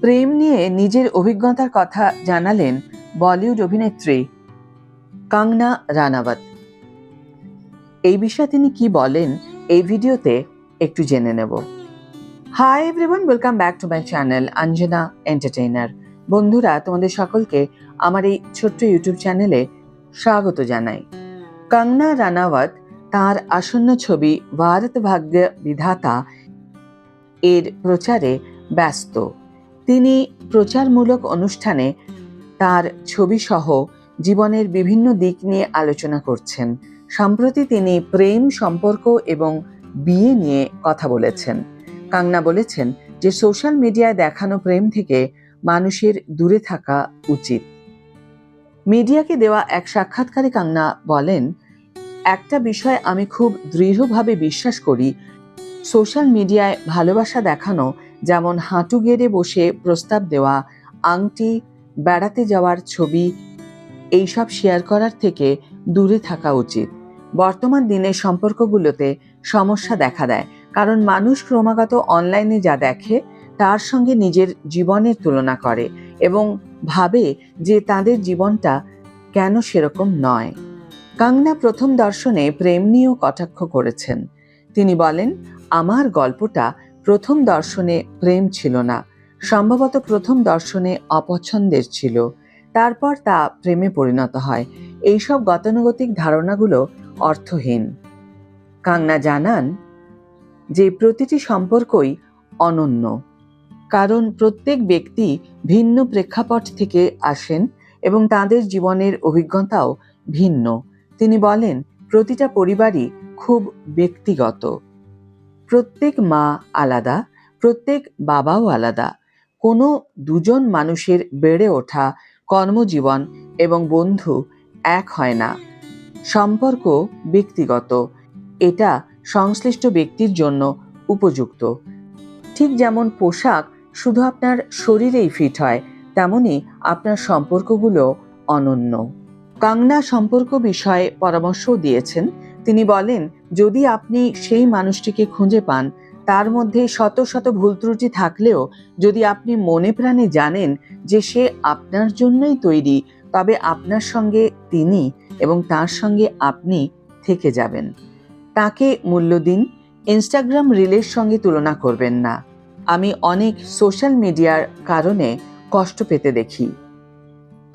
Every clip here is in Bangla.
প্রেম নিয়ে নিজের অভিজ্ঞতার কথা জানালেন বলিউড অভিনেত্রী কঙ্গনা রানাওয়াত। এই বিষয়ে তিনি কি বলেন এই ভিডিওতে একটু জেনে নেব। Hi everyone, welcome back to my channel Anjana entertainer. বন্ধুরা, তোমাদের সকলকে আমার এই ছোট্ট ইউটিউব চ্যানেলে স্বাগত জানাই। কঙ্গনা রানাওয়াত তার আসন্ন ছবি ভারত ভাগ্য বিধাতা এর প্রচারে ব্যস্ত। তিনি প্রচারমূলক অনুষ্ঠানে তার ছবি সহ জীবনের বিভিন্ন দিক নিয়ে আলোচনা করছেন। সম্প্রতি তিনি প্রেম, সম্পর্ক এবং বিয়ে নিয়ে কথা বলেছেন। কঙ্গনা বলেছেন যে সোশ্যাল মিডিয়ায় দেখানো প্রেম থেকে মানুষের দূরে থাকা উচিত। মিডিয়াকে দেওয়া এক সাক্ষাৎকারে কঙ্গনা বলেন, একটা বিষয় আমি খুব দৃঢ়ভাবে বিশ্বাস করি, সোশ্যাল মিডিয়ায় ভালোবাসা দেখানো, যেমন হাঁটু গেড়ে বসে প্রস্তাব দেওয়া, আংটি, বেড়াতে যাওয়ার ছবি, এইসব শেয়ার করার থেকে দূরে থাকা উচিত। বর্তমান দিনের সম্পর্কগুলোতে সমস্যা দেখা দেয়, কারণ মানুষ ক্রমাগত অনলাইনে যা দেখে তার সঙ্গে নিজের জীবনের তুলনা করে এবং ভাবে যে তাদের জীবনটা কেন সেরকম নয়। কঙ্গনা প্রথম দর্শনে প্রেম নিয়েও কটাক্ষ করেছেন। তিনি বলেন, আমার গল্পটা প্রথম দর্শনে প্রেম ছিল না, সম্ভবত প্রথম দর্শনে অপছন্দের ছিল, তারপর তা প্রেমে পরিণত হয়। এইসব গতানুগতিক ধারণাগুলো অর্থহীন। কঙ্গনা জানান যে প্রতিটি সম্পর্কই অনন্য, কারণ প্রত্যেক ব্যক্তি ভিন্ন প্রেক্ষাপট থেকে আসেন এবং তাদের জীবনের অভিজ্ঞতাও ভিন্ন। তিনি বলেন, প্রতিটা পরিবারই খুব ব্যক্তিগত। প্রত্যেক মা আলাদা, প্রত্যেক বাবাও আলাদা। কোনো দুজন মানুষের বেড়ে ওঠা, কর্মজীবন এবং বন্ধু এক হয় না। সম্পর্ক ব্যক্তিগত, এটা সংশ্লিষ্ট ব্যক্তির জন্য উপযুক্ত। ঠিক যেমন পোশাক শুধু আপনার শরীরেই ফিট হয়, তেমনি আপনার সম্পর্কগুলো অনন্য। কঙ্গনা সম্পর্ক বিষয়ে পরামর্শও দিয়েছেন। তিনি বলেন, যদি আপনি সেই মানুষটিকে খুঁজে পান, তার মধ্যে শত শত ভুল ত্রুটি থাকলেও যদি আপনি মনে প্রাণে জানেন যে সে আপনার জন্যই তৈরি, তবে আপনার সঙ্গে তিনি এবং তার সঙ্গে আপনি থেকে যাবেন। তাকে মূল্য দিন, ইনস্টাগ্রাম রিলের সঙ্গে তুলনা করবেন না। আমি অনেক সোশ্যাল মিডিয়ার কারণে কষ্ট পেতে দেখি।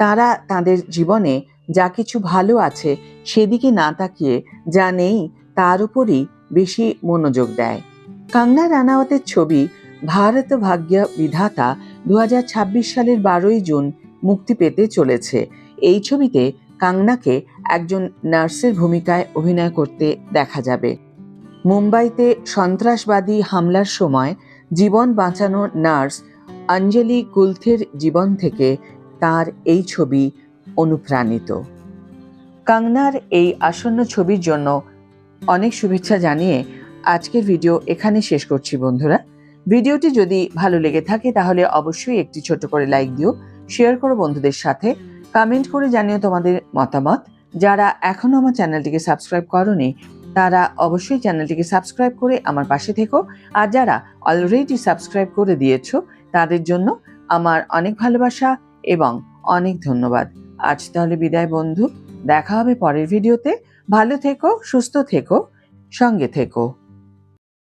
তারা তাদের জীবনে যা কিছু ভালো আছে সেদিকে না তাকিয়ে যা নেই তার উপরই বেশি মনোযোগ দেয়। কঙ্গনা রানাওয়াতের ছবি ভারত ভাগ্য বিধাতা 2026 সালের 12ই জুন মুক্তি পেতে চলেছে। এই ছবিতে কঙ্গনাকে একজন নার্সের ভূমিকায় অভিনয় করতে দেখা যাবে। মুম্বাইতে সন্ত্রাসবাদী হামলার সময় জীবন বাঁচানো নার্স অঞ্জলি কুলথের জীবন থেকে তার এই ছবি অনুপ্রাণিত। কঙ্গনার এই আসন্ন ছবির জন্য অনেক শুভেচ্ছা জানিয়ে আজকের ভিডিও এখানে শেষ করছি। বন্ধুরা, ভিডিওটি যদি ভালো লেগে থাকে তাহলে অবশ্যই একটি ছোট করে লাইক দিও, শেয়ার করো বন্ধুদের সাথে, কমেন্ট করে জানিও তোমাদের মতামত। যারা এখনো আমার চ্যানেলটিকে সাবস্ক্রাইব করোনি তারা অবশ্যই চ্যানেলটিকে সাবস্ক্রাইব করে আমার পাশে থেকো, আর যারা অলরেডি সাবস্ক্রাইব করে দিয়েছো তাদের জন্য আমার অনেক ভালোবাসা এবং অনেক ধন্যবাদ। আজ তাহলে বিদায় বন্ধু, দেখা হবে পরের ভিডিওতে। ভালো থেকো, সুস্থ থেকো, সঙ্গে থেকো।